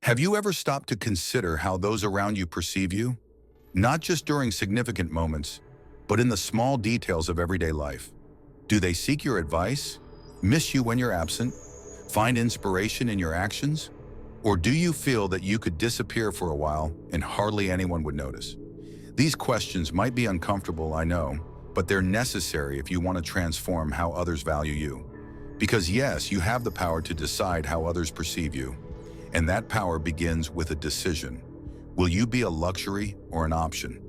Have you ever stopped to consider how those around you perceive you? Not just during significant moments, but in the small details of everyday life. Do they seek your advice? Miss you when you're absent? Find inspiration in your actions? Or do you feel that you could disappear for a while and hardly anyone would notice? These questions might be uncomfortable, I know, but they're necessary if you want to transform how others value you. Because yes, you have the power to decide how others perceive you. And that power begins with a decision. Will you be a luxury or an option?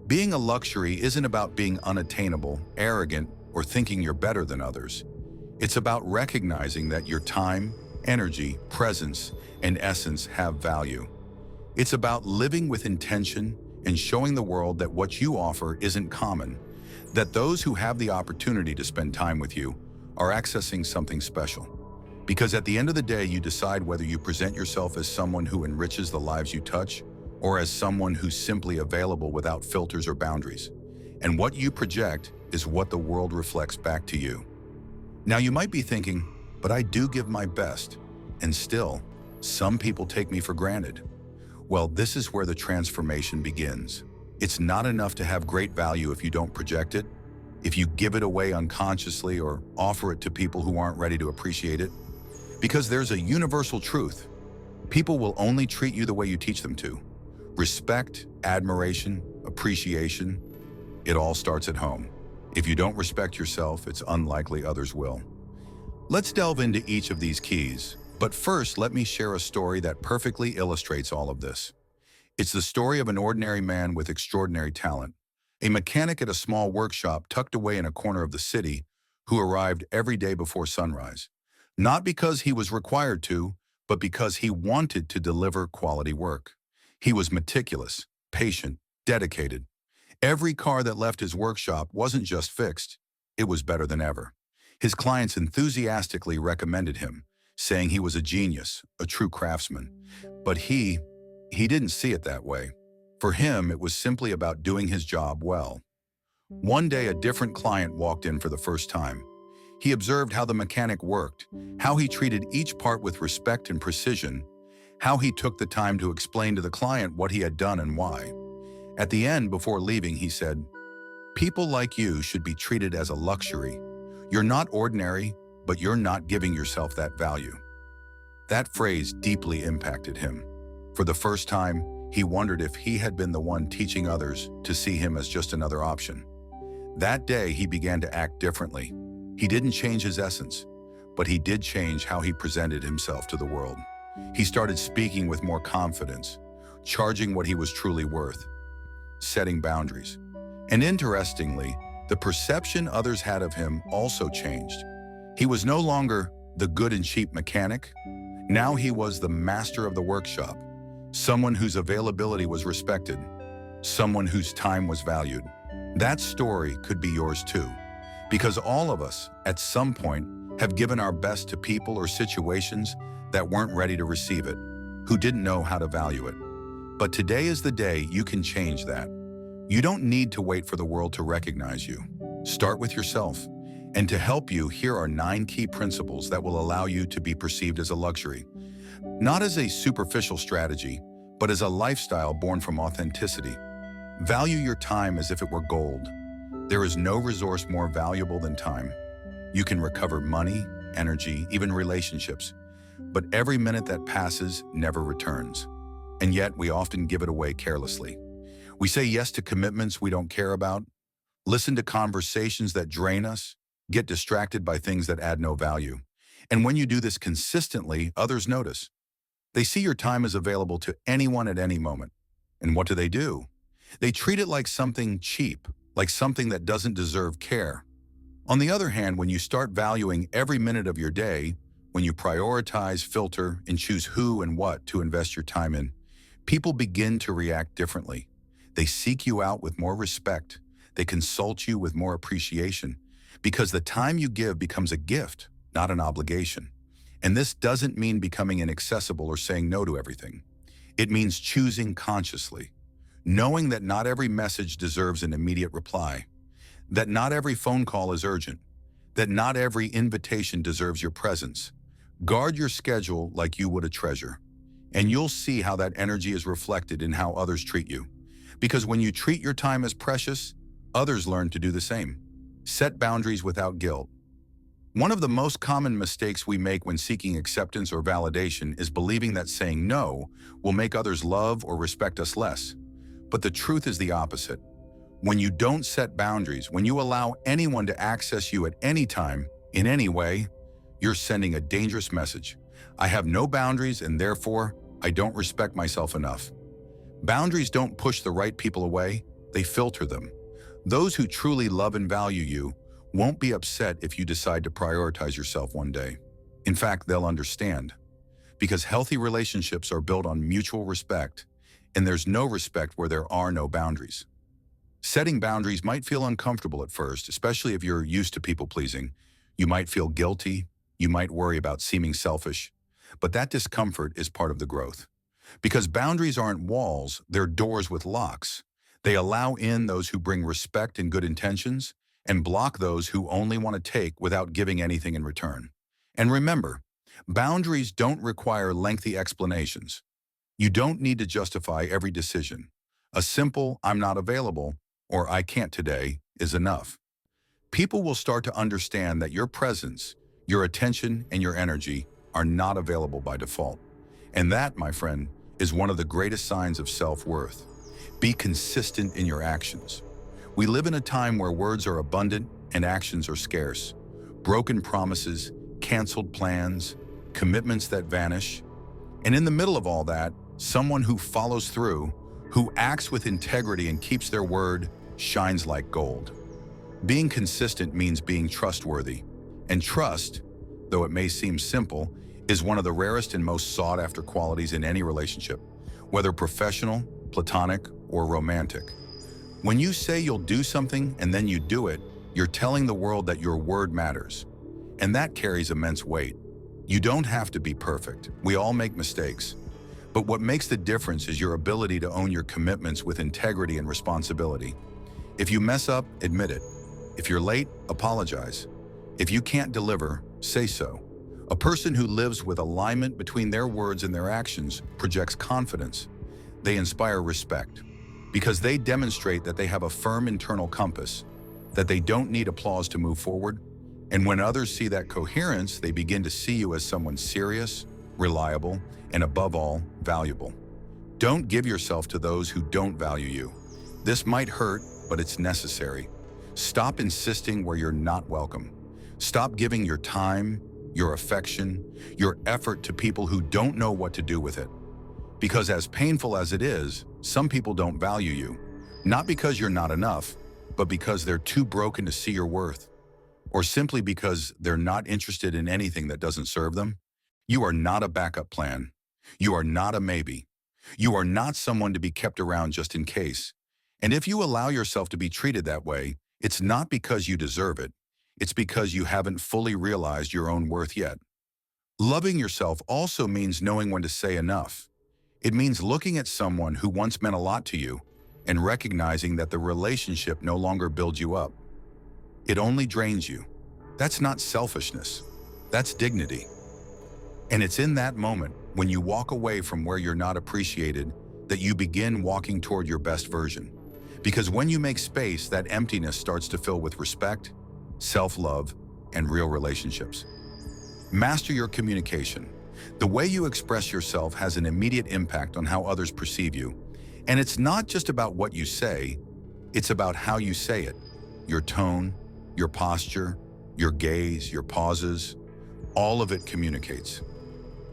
Being a luxury isn't about being unattainable, arrogant, or thinking you're better than others. It's about recognizing that your time, energy, presence, and essence have value. It's about living with intention and showing the world that what you offer isn't common, that those who have the opportunity to spend time with you are accessing something special. Because at the end of the day, you decide whether you present yourself as someone who enriches the lives you touch or as someone who's simply available without filters or boundaries. And what you project is what the world reflects back to you. Now you might be thinking, but I do give my best, and still, some people take me for granted. Well, this is where the transformation begins. It's not enough to have great value if you don't project it, if you give it away unconsciously or offer it to people who aren't ready to appreciate it. Because there's a universal truth. People will only treat you the way you teach them to. Respect, admiration, appreciation, it all starts at home. If you don't respect yourself, it's unlikely others will. Let's delve into each of these keys. But first, let me share a story that perfectly illustrates all of this. It's the story of an ordinary man with extraordinary talent, a mechanic at a small workshop tucked away in a corner of the city who arrived every day before sunrise. Not because he was required to, but because he wanted to deliver quality work. He was meticulous, patient, dedicated. Every car that left his workshop wasn't just fixed, it was better than ever. His clients enthusiastically recommended him, saying he was a genius, a true craftsman. But he didn't see it that way. For him, it was simply about doing his job well. One day, a different client walked in for the first time. He observed how the mechanic worked, how he treated each part with respect and precision, how he took the time to explain to the client what he had done and why. At the end, before leaving, he said, "People like you should be treated as a luxury. You're not ordinary, but you're not giving yourself that value." That phrase deeply impacted him. For the first time, he wondered if he had been the one teaching others to see him as just another option. That day, he began to act differently. He didn't change his essence, but he did change how he presented himself to the world. He started speaking with more confidence, charging what he was truly worth, setting boundaries. And interestingly, the perception others had of him also changed. He was no longer the good and cheap mechanic. Now he was the master of the workshop, someone whose availability was respected, someone whose time was valued. That story could be yours too. Because all of us, at some point, have given our best to people or situations that weren't ready to receive it, who didn't know how to value it. But today is the day you can change that. You don't need to wait for the world to recognize you. Start with yourself. And to help you, here are 9 key principles that will allow you to be perceived as a luxury. Not as a superficial strategy, but as a lifestyle born from authenticity. Value your time as if it were gold. There is no resource more valuable than time. You can recover money, energy, even relationships, but every minute that passes never returns. And yet we often give it away carelessly. We say yes to commitments we don't care about, listen to conversations that drain us, get distracted by things that add no value. And when you do this consistently, others notice. They see your time is available to anyone at any moment. And what do? They treat it like something cheap, like something that doesn't deserve care. On the other hand, when you start valuing every minute of your day, when you prioritize, filter, and choose who and what to invest your time in, people begin to react differently. They seek you out with more respect. They consult you with more appreciation, because the time you give becomes a gift, not an obligation. And this doesn't mean becoming inaccessible or saying no to everything. It means choosing consciously, knowing that not every message deserves an immediate reply, that not every phone call is urgent, that not every invitation deserves your presence. Guard your schedule like you would a treasure. And you'll see how that energy is reflected in how others treat you. Because when you treat your time as precious, others learn to do the same. Set boundaries without guilt. One of the most common mistakes we make when seeking acceptance or validation is believing that saying no will make others love or respect us less. But the truth is the opposite. When you don't set boundaries, when you allow anyone to access you at any time, in any way, you're sending a dangerous message. I have no boundaries and therefore, I don't respect myself enough. Boundaries don't push the right people away, they filter them. Those who truly love and value you won't be upset if you decide to prioritize yourself one day. In fact, they'll understand. Because healthy relationships are built on mutual respect, and there's no respect where there are no boundaries. Setting boundaries might feel uncomfortable at first, especially if you're used to people-pleasing. You might feel guilty, you might worry about seeming selfish, but that discomfort is part of the growth. Because boundaries aren't walls, they're doors with locks. They allow in those who bring respect and good intentions, and block those who only want to take without giving anything in return. And remember, boundaries don't require lengthy explanations. You don't need to justify every decision. A simple "I'm not available" or "I can't today" is enough. People will start to understand that your presence, your attention, and your energy are not available by default. And that, my friend, is one of the greatest signs of self-worth. Be consistent in your actions. We live in a time where words are abundant and actions are scarce. Broken promises, canceled plans, commitments that vanish. And in the middle of all that, someone who follows through, who acts with integrity and keeps their word, shines like gold. Being consistent means being trustworthy. And trust, though it may seem simple, is one of the rarest and most sought-after qualities in any relationship, whether professional, platonic, or romantic. When you say you'll do something and then you do it, you're telling the world that your word matters. And that carries immense weight. You don't have to be perfect. We all make mistakes. But what makes the difference is your ability to own your commitments with integrity and responsibility. If you mess up, admit it. If you're late, apologize. If you can't deliver, say so. A person who lives with alignment between their words and their actions projects confidence. They inspire respect because they demonstrate that they have a firm internal compass, that they don't need applause to move forward. And when others see that coherence, they begin to see you as someone serious, reliable, and above all, valuable. Don't give yourself to those who don't value you. This might hurt, but it's necessary. Stop insisting where you're not welcome. Stop giving your time, your affection, your effort to people who don't know what to do with it. Because as painful as it is, some people don't value you. Not because you're not enough, but because they're too broken to see your worth. Or simply because they're not interested in anything that doesn't serve them. You are not a backup plan. You are not a maybe. You are not someone to be kept around just in case. And if you allow yourself to be treated that way, it's not because you deserve it. It's because you haven't fully realized your own worth yet. Loving yourself also means knowing when to say enough. It means looking at someone who once meant a lot to you and recognizing that the relationship no longer builds you up. It only drains you. That's not selfishness. That's dignity. And it's in that moment, when you walk away from where you're not appreciated, that you begin walking toward your best version. Because when you make space, that emptiness starts to fill with respect, self-love, and real relationships. Master your communication. The way you express yourself has an immediate impact on how others perceive you. And it's not just about what you say, it's about how you say it. Your tone, your posture, your gaze, your pauses, all of it communicates.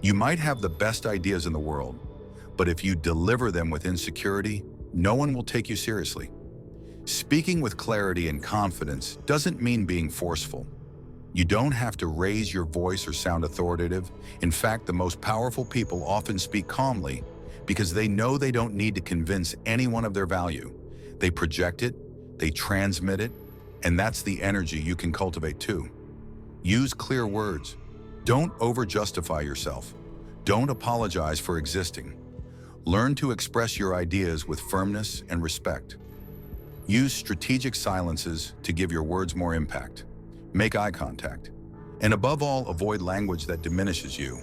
You might have the best ideas in the world, but if you deliver them with insecurity, no one will take you seriously. Speaking with clarity and confidence doesn't mean being forceful. You don't have to raise your voice or sound authoritative. In fact, the most powerful people often speak calmly because they know they don't need to convince anyone of their value. They project it, they transmit it, and that's the energy you can cultivate too. Use clear words. Don't over-justify yourself. Don't apologize for existing. Learn to express your ideas with firmness and respect. Use strategic silences to give your words more impact. Make eye contact. And above all, avoid language that diminishes you.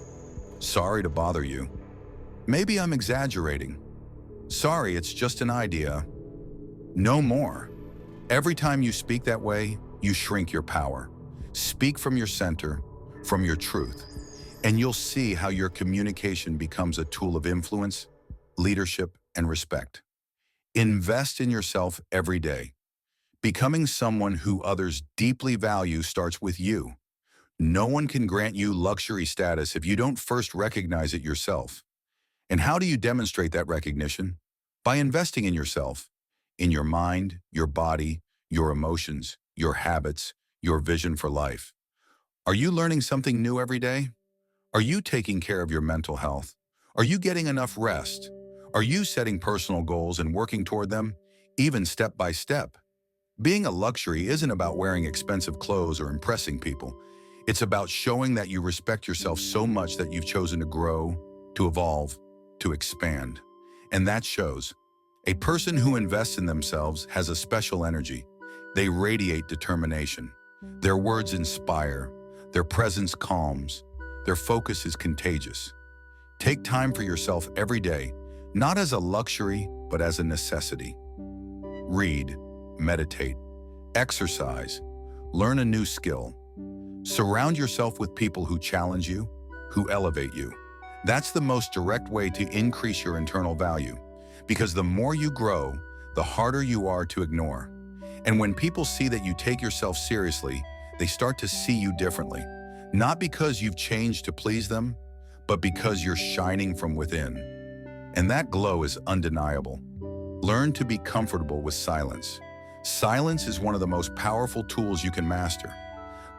Sorry to bother you. Maybe I'm exaggerating. Sorry, it's just an idea. No more. Every time you speak that way, you shrink your power. Speak from your center, from your truth, and you'll see how your communication becomes a tool of influence, leadership, and respect. Invest in yourself every day. Becoming someone who others deeply value starts with you. No one can grant you luxury status if you don't first recognize it yourself. And how do you demonstrate that recognition? By investing in yourself, in your mind, your body, your emotions, your habits, your vision for life. Are you learning something new every day? Are you taking care of your mental health? Are you getting enough rest? Are you setting personal goals and working toward them, even step by step? Being a luxury isn't about wearing expensive clothes or impressing people. It's about showing that you respect yourself so much that you've chosen to grow, to evolve, to expand. And that shows. A person who invests in themselves has a special energy. They radiate determination. Their words inspire. Their presence calms. Their focus is contagious. Take time for yourself every day, not as a luxury, but as a necessity. Read, meditate, exercise, learn a new skill. Surround yourself with people who challenge you, who elevate you. That's the most direct way to increase your internal value, because the more you grow, the harder you are to ignore. And when people see that you take yourself seriously, they start to see you differently, not because you've changed to please them, but because you're shining from within. And that glow is undeniable. Learn to be comfortable with silence. Silence is one of the most powerful tools you can master.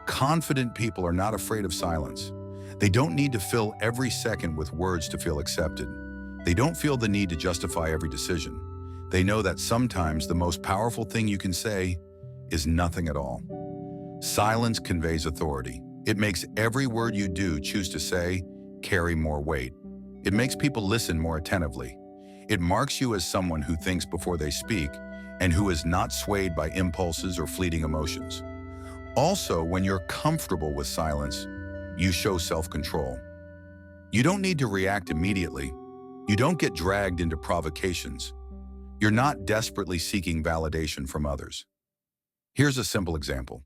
Confident people are not afraid of silence. They don't need to fill every second with words to feel accepted. They don't feel the need to justify every decision. They know that sometimes the most powerful thing you can say is nothing at all. Silence conveys authority. It makes every word you do choose to say carry more weight. It makes people listen more attentively. It marks you as someone who thinks before they speak and who is not swayed by impulses or fleeting emotions. Also, when you're comfortable with silence, you show self-control. You don't need to react immediately. You don't get dragged into provocations. You're not desperately seeking validation from others. Here's a simple example.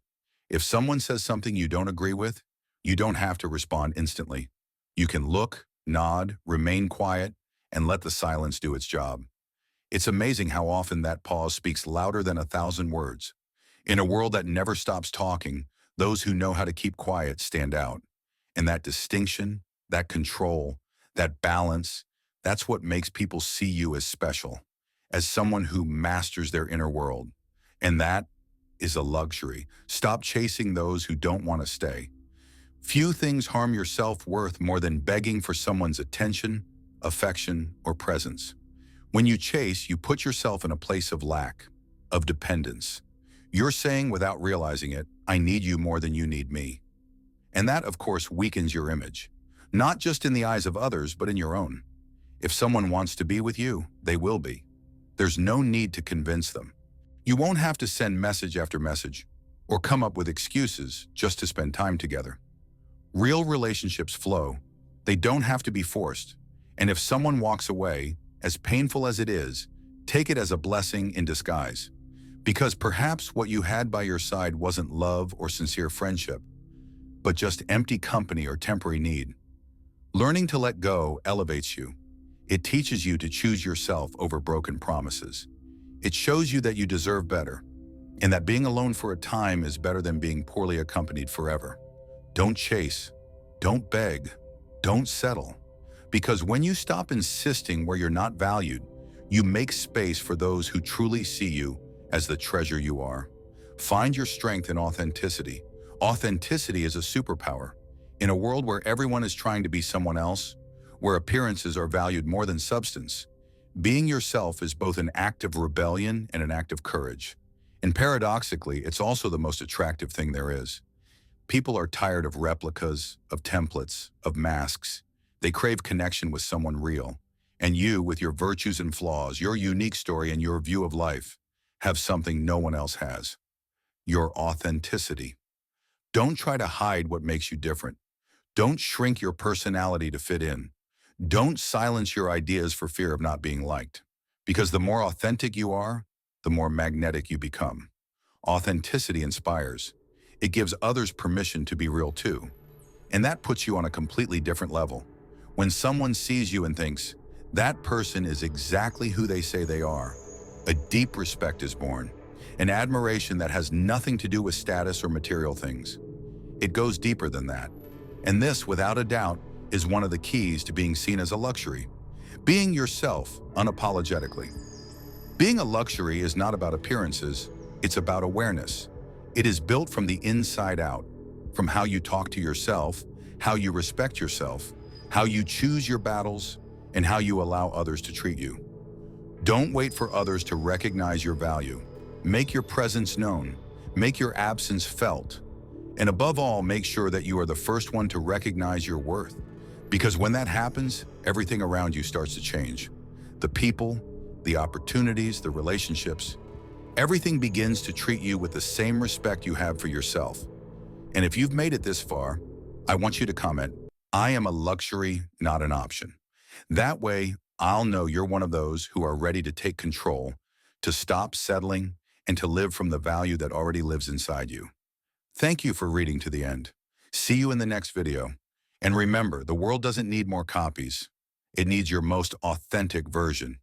If someone says something you don't agree with, you don't have to respond instantly. You can look, nod, remain quiet, and let the silence do its job. It's amazing how often that pause speaks louder than 1,000 words. In a world that never stops talking, those who know how to keep quiet stand out. And that distinction, that control, that balance, that's what makes people see you as special, as someone who masters their inner world. And that is a luxury. Stop chasing those who don't want to stay. Few things harm your self-worth more than begging for someone's attention, affection, or presence. When you chase, you put yourself in a place of lack, of dependence. You're saying without realizing it, I need you more than you need me. And that, of course, weakens your image, not just in the eyes of others, but in your own. If someone wants to be with you, they will be. There's no need to convince them. You won't have to send message after message or come up with excuses just to spend time together. Real relationships flow. They don't have to be forced. And if someone walks away, as painful as it is, take it as a blessing in disguise. Because perhaps what you had by your side wasn't love or sincere friendship, but just empty company or temporary need. Learning to let go elevates you. It teaches you to choose yourself over broken promises. It shows you that you deserve better, and that being alone for a time is better than being poorly accompanied forever. Don't chase, don't beg, don't settle. Because when you stop insisting where you're not valued, you make space for those who truly see you as the treasure you are. Find your strength in authenticity. Authenticity is a superpower. In a world where everyone is trying to be someone else, where appearances are valued more than substance, being yourself is both an act of rebellion and an act of courage. And paradoxically, it's also the most attractive thing there is. People are tired of replicas, of templates, of masks. They crave connection with someone real. And you, with your virtues and flaws, your unique story and your view of life, have something no one else has. Your authenticity. Don't try to hide what makes you different. Don't shrink your personality to fit in. Don't silence your ideas for fear of not being liked, because the more authentic you are, the more magnetic you become. Authenticity inspires. It gives others permission to be real too. And that puts you on a completely different level. When someone sees you and thinks, that person is exactly who they say they are, a deep respect is born, an admiration that has nothing to do with status or material things. It goes deeper than that. And this, without a doubt, is one of the keys to being seen as a luxury. Being yourself unapologetically. Being a luxury is not about appearances, it's about awareness. It is built from the inside out, from how you talk to yourself, how you respect yourself, how you choose your battles, and how you allow others to treat you. Don't wait for others to recognize your value. Make your presence known. Make your absence felt. And above all, make sure that you are the first one to recognize your worth. Because when that happens, everything around you starts to change. The people, the opportunities, the relationships, everything begins to treat you with the same respect you have for yourself. And if you've made it this far, I want you to comment, I am a luxury, not an option. That way, I'll know you're one of those who are ready to take control, to stop settling, and to live from the value that already lives inside you. Thank you for reading to the end. See you in the next video. And remember, the world doesn't need more copies. It needs your most authentic version.